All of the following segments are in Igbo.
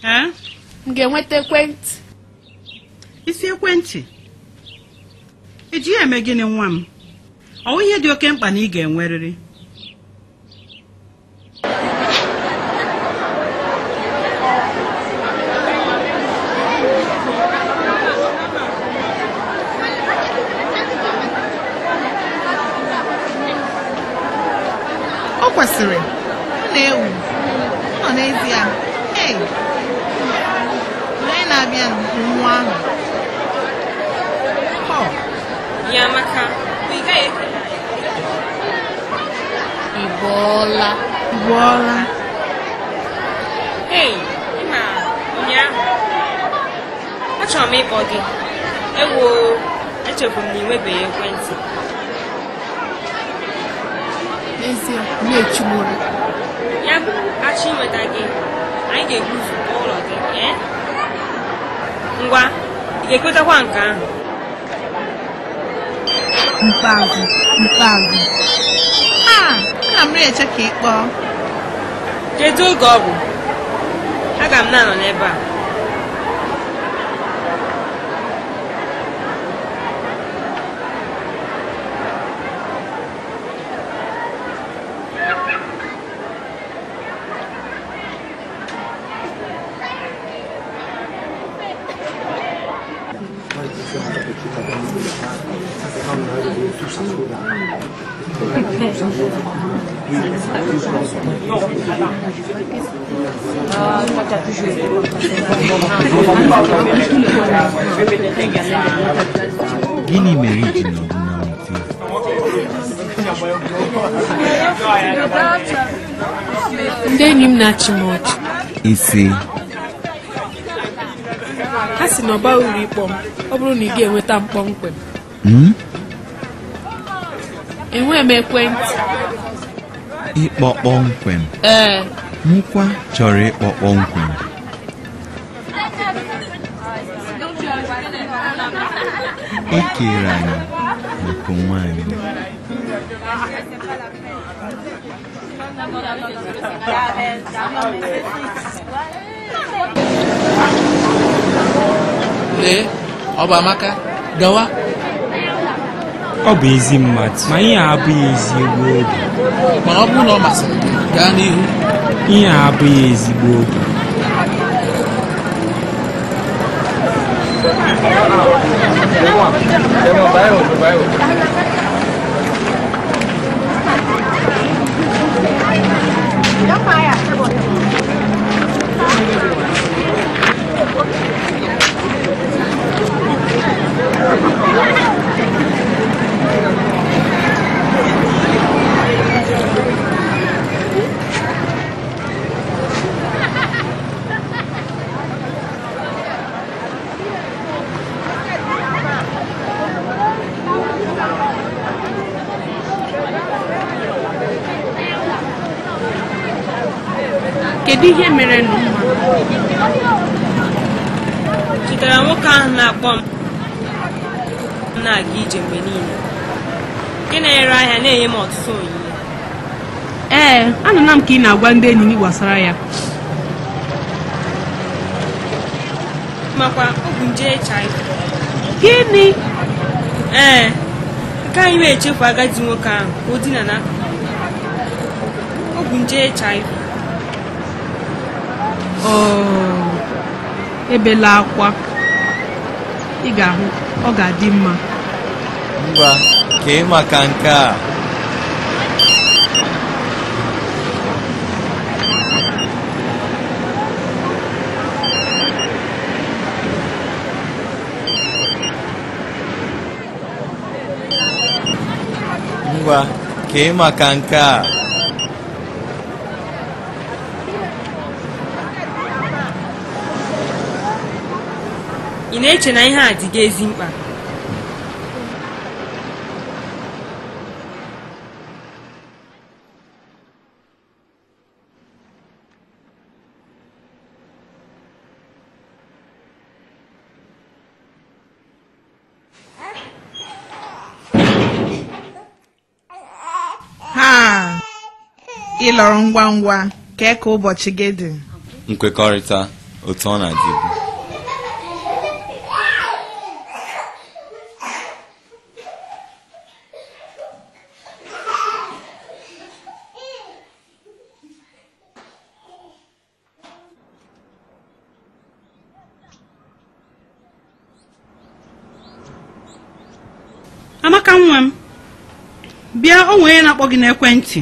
m ga-enweta ekwentị. Isi ekwentị? Eji ya eme gịnị nwa m? Ọ ihe dị oke mkpa na ị ga-enwerịrị. O kwesịrị. Ọ na-ewu. Ọ n'ezie. Onye na-abịa nwa ahụ. Ya maka Ịbọọla. ịma ụnyaahụ achọrọ m ịkpọ gị. Echefuru m na ị nwebeghị ekwentị. N'ezie, na-echumoro. Ya bụ achọ inweta gị, anyị ga-eguzo ụlọ gị. Ngwa, ị ga-ekwetakwa nke ahụ? Mkpagụ. Ana m eche ka ị kpọọ. Kedu oge ọ bụ? Aga m na-anọ n'ebe a. Gịnị mere iji nọdụ na mwute? Ndị enyi m na-achị m ọchị. Ise. Ha si na ọ baghị uru ịkpọ m ọ bụrụ na ị ga-enweta m kpọmkwem. Enweghị m ekwentị. Ịkpọ kpọmkwem? Nkwa chọrọ ịkpọ kpọmkwem. Ekere anyị maka onwe anyị. Lee, ọ bụ Amaka, gawa. Ọ bụ ezi mmadụ, ma ihe a abụghị ezigbo oge. Mana ọ bụrụ na ọ masịrị gị, gaa n'ihu. Ihe a abụghị ezigbo oge. Kedu ihe mere nụ mma? Chetara nwoke ahụ na-akpọ m na-aga ije mgbe niile, nke na-ere ahịa na-enye m ọtụtụ onyinye. Anụla m ka ị na-agwa ndị enyi gị gbasara ya. Makwa ọ bụ nje HIV. Gịnị? Nke anyị wee echefu agadi nwoke ahụ ka o dina n'akụkụ. Ọ bụ nje HIV. Ebela akwa. Ị ga-ahụ, ọ ga-adị mma. Ngwa, kee maka nke a. Ngwa, kee maka nke a. Ị na-eche na ihe a dị gị ezi mkpa? Ị lọrọ ngwa ngwa ka ụbọchị gị dị. Nkwekọrịta, otu ọ na-adịbu. Amaka nwa m, bịa o nwere na-akpọ gị n'ekwentị.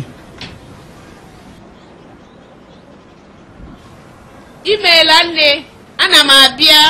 Imeela nne, ana m abịa.